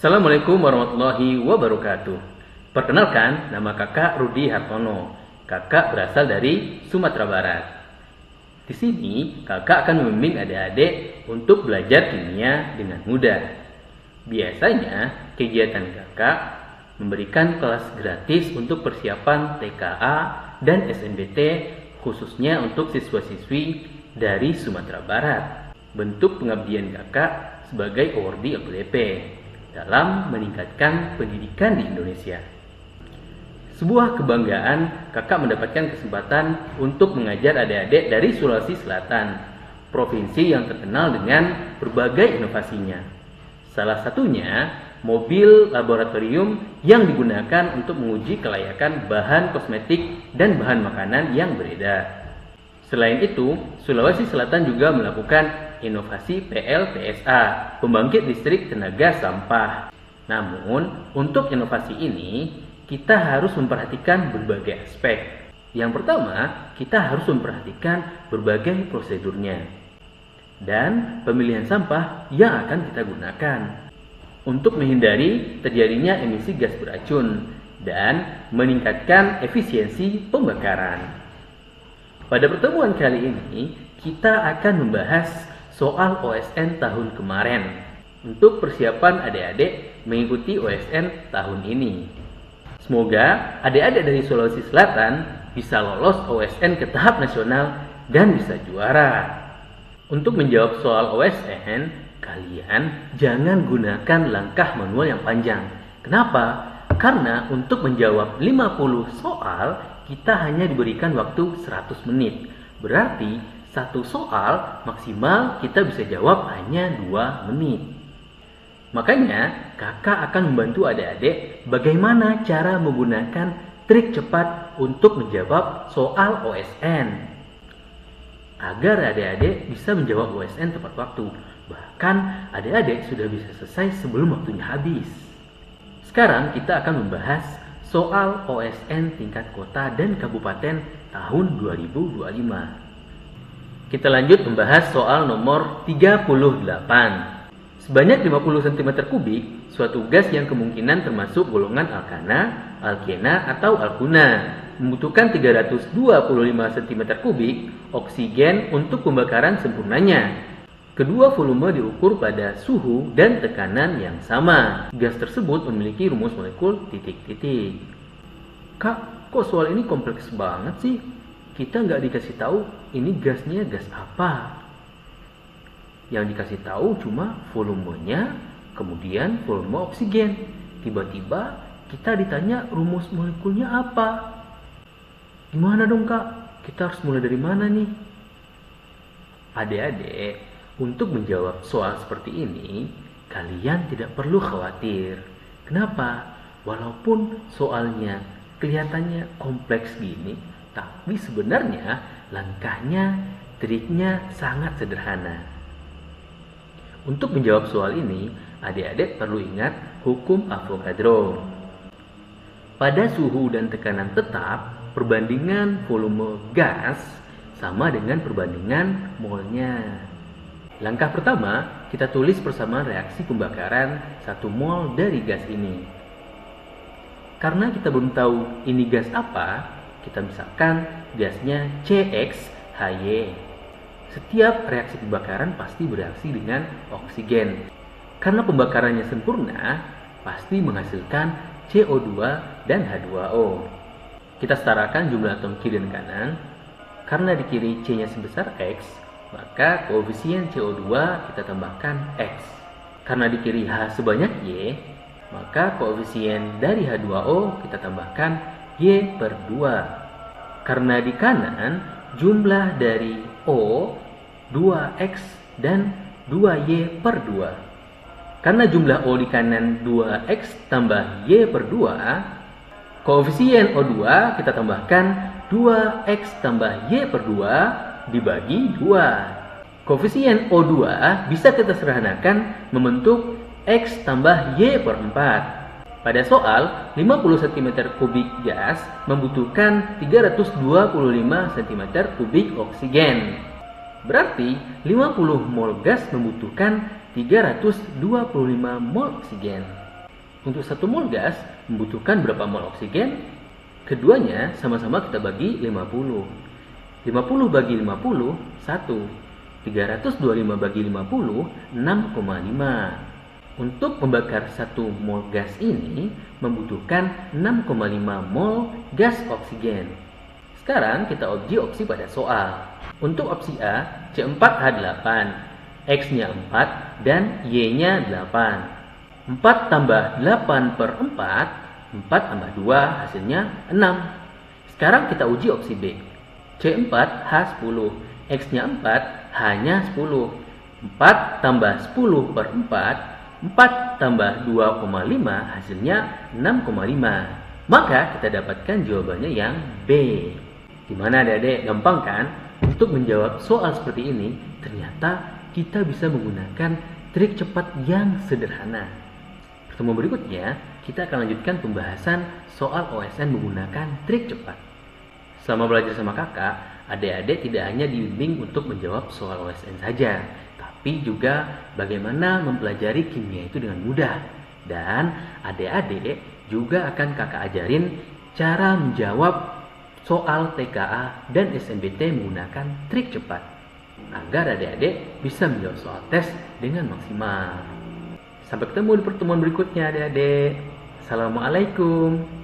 Assalamualaikum warahmatullahi wabarakatuh. Perkenalkan, nama kakak Rudi Hartono. Kakak berasal dari Sumatera Barat. Di sini, kakak akan membimbing adik-adik untuk belajar kimia dengan mudah. Biasanya, kegiatan kakak memberikan kelas gratis untuk persiapan TKA dan SNBT, khususnya untuk siswa-siswi dari Sumatera Barat. Bentuk pengabdian kakak sebagai awardee LPDP dalam meningkatkan pendidikan di Indonesia. Sebuah kebanggaan kakak mendapatkan kesempatan untuk mengajar adik-adik dari Sulawesi Selatan, provinsi yang terkenal dengan berbagai inovasinya. Salah satunya mobil laboratorium yang digunakan untuk menguji kelayakan bahan kosmetik dan bahan makanan yang beredar. Selain itu, Sulawesi Selatan juga melakukan inovasi PLTSA, pembangkit listrik tenaga sampah. Namun, untuk inovasi ini, kita harus memperhatikan berbagai aspek. Yang pertama, kita harus memperhatikan berbagai prosedurnya dan pemilihan sampah yang akan kita gunakan untuk menghindari terjadinya emisi gas beracun dan meningkatkan efisiensi pembakaran. Pada pertemuan kali ini, kita akan membahas soal OSN tahun kemarin untuk persiapan adik-adik mengikuti OSN tahun ini. Semoga adik-adik dari Sulawesi Selatan bisa lolos OSN ke tahap nasional dan bisa juara. Untuk menjawab soal OSN, kalian jangan gunakan langkah manual yang panjang. Kenapa? Karena untuk menjawab 50 soal, kita hanya diberikan waktu 100 menit. Berarti satu soal maksimal kita bisa jawab hanya 2 menit. Makanya kakak akan membantu adik-adik bagaimana cara menggunakan trik cepat untuk menjawab soal OSN agar adik-adik bisa menjawab OSN tepat waktu. Bahkan adik-adik sudah bisa selesai sebelum waktunya habis. Sekarang kita akan membahas soal OSN tingkat kota dan kabupaten tahun 2025. Kita lanjut membahas soal nomor 38. Sebanyak 50 cm3, suatu gas yang kemungkinan termasuk golongan alkana, alkena, atau alkuna, membutuhkan 325 cm3 oksigen untuk pembakaran sempurnanya. Kedua volume diukur pada suhu dan tekanan yang sama. Gas tersebut memiliki rumus molekul titik-titik. Kak, kok soal ini kompleks banget sih? Kita nggak dikasih tahu ini gasnya gas apa. Yang dikasih tahu cuma volumenya, kemudian volume oksigen. Tiba-tiba kita ditanya rumus molekulnya apa. Gimana dong kak? Kita harus mulai dari mana nih? Adik-adik, untuk menjawab soal seperti ini, kalian tidak perlu khawatir. Kenapa? Walaupun soalnya kelihatannya kompleks gini, tapi sebenarnya langkahnya, triknya sangat sederhana. Untuk menjawab soal ini, adik-adik perlu ingat hukum Avogadro. Pada suhu dan tekanan tetap, perbandingan volume gas sama dengan perbandingan molnya. Langkah pertama, kita tulis persamaan reaksi pembakaran 1 mol dari gas ini. Karena kita belum tahu ini gas apa, kita misalkan gasnya CXHY. Setiap reaksi pembakaran pasti bereaksi dengan oksigen. Karena pembakarannya sempurna, pasti menghasilkan CO2 dan H2O. Kita setarakan jumlah atom kiri dan kanan. Karena di kiri C-nya sebesar X, maka koefisien CO2 kita tambahkan X. Karena di kiri H sebanyak Y, maka koefisien dari H2O kita tambahkan Y per 2. Karena di kanan, jumlah dari O 2X dan 2Y per 2. Karena jumlah O di kanan 2X tambah Y per 2, koefisien O2 kita tambahkan 2X tambah Y per 2 dibagi 2. Koefisien O2 bisa kita sederhanakan membentuk X tambah Y per 4. Pada soal, 50 cm3 gas membutuhkan 325 cm3 oksigen. Berarti 50 mol gas membutuhkan 325 mol oksigen. Untuk 1 mol gas membutuhkan berapa mol oksigen? Keduanya sama-sama kita bagi 50. 50 bagi 50, 1. 325 bagi 50, 6,5. Untuk membakar 1 mol gas ini membutuhkan 6,5 mol gas oksigen. Sekarang kita uji opsi pada soal. Untuk opsi A, C4H8, X-nya 4 dan Y-nya 8. 4 tambah 8 per 4, 4 tambah 2 hasilnya 6. Sekarang kita uji opsi B. C4H10, X-nya 4, H-nya 10. 4 tambah 10 per 4, 4 tambah 2,5 hasilnya 6,5. Maka kita dapatkan jawabannya yang B. Gimana adik-adik? Gampang kan? Untuk menjawab soal seperti ini, ternyata kita bisa menggunakan trik cepat yang sederhana. Pertemuan berikutnya, kita akan lanjutkan pembahasan soal OSN menggunakan trik cepat. Selama belajar sama kakak, adik-adik tidak hanya dibimbing untuk menjawab soal OSN saja, tapi juga bagaimana mempelajari kimia itu dengan mudah. Dan adik-adik juga akan kakak ajarin cara menjawab soal TKA dan SNBT menggunakan trik cepat, agar adik-adik bisa menjawab soal tes dengan maksimal. Sampai ketemu di pertemuan berikutnya adik-adik. Assalamualaikum.